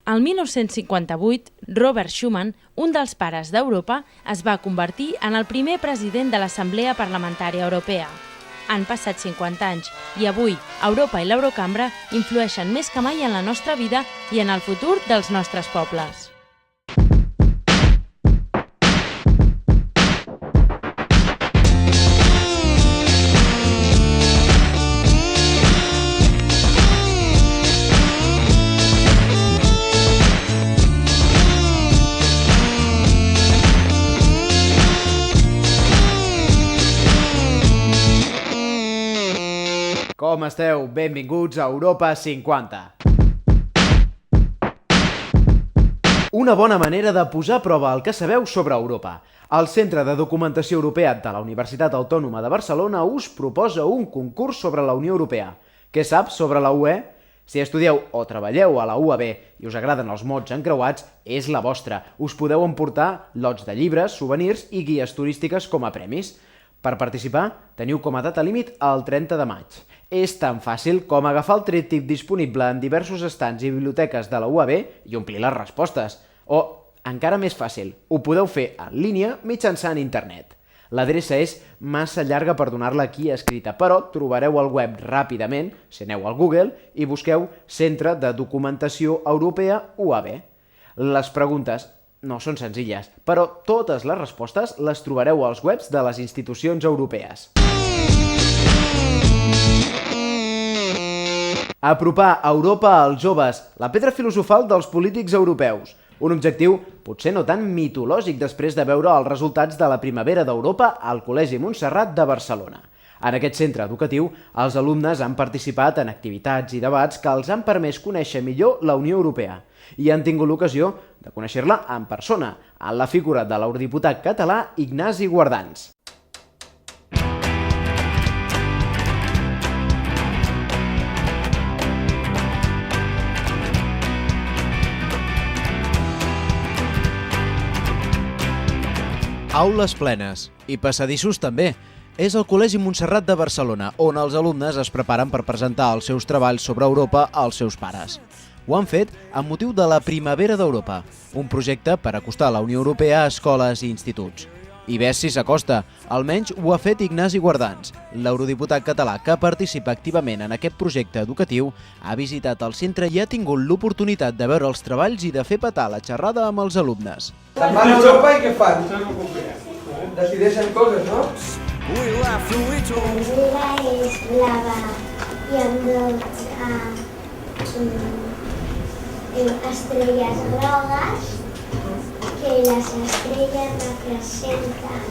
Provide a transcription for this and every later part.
El 1958, Robert Schuman, un dels pares d'Europa, es va convertir en el primer president de l'Assemblea Parlamentària Europea. Han passat 50 anys i avui Europa i l'Eurocambra influeixen més que mai en la nostra vida i en el futur dels nostres pobles. Com esteu? Benvinguts a Europa 50. Una bona manera de posar a prova el que sabeu sobre Europa. El Centre de Documentació Europea de la Universitat Autònoma de Barcelona us proposa un concurs sobre la Unió Europea. Què saps sobre la UE? Si estudieu o treballeu a la UAB i us agraden els mots encreuats, és la vostra. Us podeu emportar lots de llibres, souvenirs i guies turístiques com a premis. Per participar, teniu com a data límit el 30 de maig. És tan fàcil com agafar el tríptic disponible en diversos estants i biblioteques de la UAB i omplir les respostes. O, encara més fàcil, ho podeu fer en línia mitjançant internet. L'adreça és massa llarga per donar-la aquí escrita, però trobareu el web ràpidament si aneu al Google i busqueu Centre de Documentació Europea UAB. Les preguntes no són senzilles, però totes les respostes les trobareu als webs de les institucions europees. Apropar Europa als joves, la pedra filosofal dels polítics europeus. Un objectiu potser no tan mitològic després de veure els resultats de la Primavera d'Europa al Col·legi Montserrat de Barcelona. En aquest centre educatiu, els alumnes han participat en activitats i debats que els han permès conèixer millor la Unió Europea i han tingut l'ocasió de conèixer-la en persona, en la figura de l'eurodiputat català Ignasi Guardans. Aules plenes, i passadissos també. És el Col·legi Montserrat de Barcelona, on els alumnes es preparen per presentar els seus treballs sobre Europa als seus pares. Ho han fet amb motiu de la Primavera d'Europa, un projecte per acostar la Unió Europea a escoles i instituts. I ves si s'acosta, almenys ho ha fet Ignasi Guardans, l'eurodiputat català que participa activament en aquest projecte educatiu, ha visitat el centre i ha tingut l'oportunitat de veure els treballs i de fer petar la xerrada amb els alumnes. Se'n van a Europa i què fan? Decideixen coses, no? La vida és blava i amb estrelles grogues, que les estrelles representen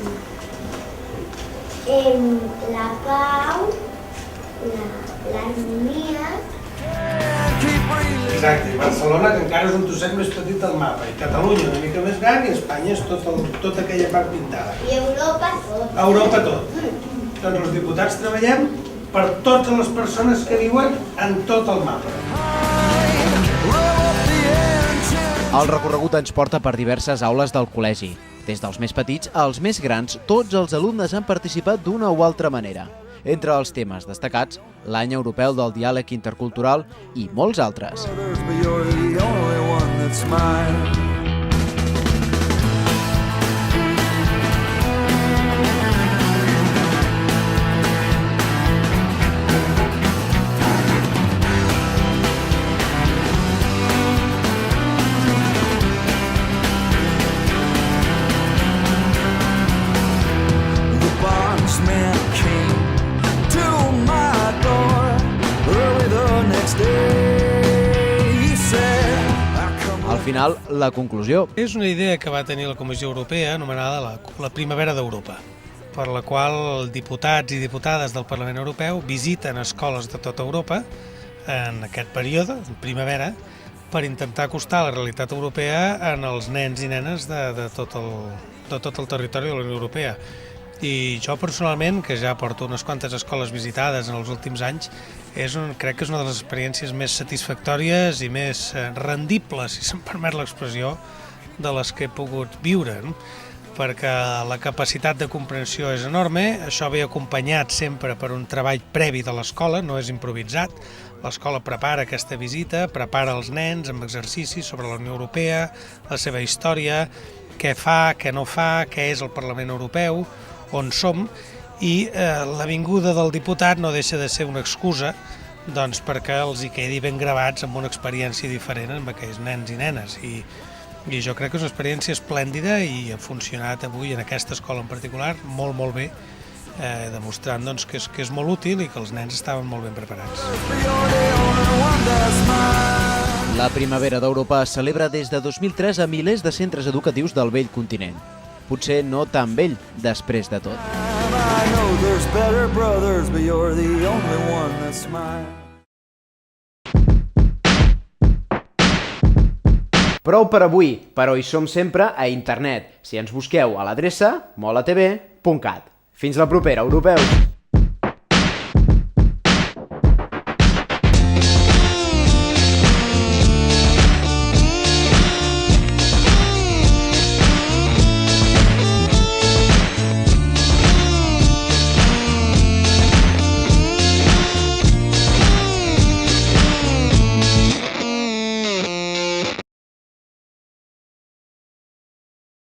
la pau, l'harmonia. Exacte, i Barcelona, que encara és un trosset més petit del mapa, i Catalunya una mica més gran, i Espanya és tota aquella part pintada. I Europa tot. Europa tot. Doncs els diputats treballem per totes les persones que viuen en tot el mapa. El recorregut ens porta per diverses aules del col·legi. Des dels més petits als més grans, tots els alumnes han participat d'una o altra manera. Entre els temes destacats, l'any europeu del diàleg intercultural i molts altres. Al final, la conclusió. És una idea que va tenir la Comissió Europea anomenada la Primavera d'Europa, per la qual diputats i diputades del Parlament Europeu visiten escoles de tota Europa en aquest període, en primavera, per intentar acostar la realitat europea en els nens i nenes de tot el territori de la Unió Europea. I jo personalment, que ja porto unes quantes escoles visitades en els últims anys, crec que és una de les experiències més satisfactòries i més rendibles, si se'm permet l'expressió, de les que he pogut viure. perquè la capacitat de comprensió és enorme, això ve acompanyat sempre per un treball previ de l'escola, no és improvisat. L'escola prepara aquesta visita, prepara els nens amb exercicis sobre la Unió Europea, la seva història, què fa, què no fa, què és el Parlament Europeu, on som, i la vinguda del diputat no deixa de ser una excusa doncs, perquè els hi quedi ben gravats amb una experiència diferent amb aquells nens i nenes. I jo crec que és una experiència esplèndida i ha funcionat avui en aquesta escola en particular molt, molt bé, demostrant doncs, que és molt útil i que els nens estaven molt ben preparats. La Primavera d'Europa es celebra des de 2003 a milers de centres educatius del vell continent. Potser no tan vell, després de tot. Prou per avui, però hi som sempre a internet. Si ens busqueu a l'adreça molatv.cat. Fins la propera, europeus!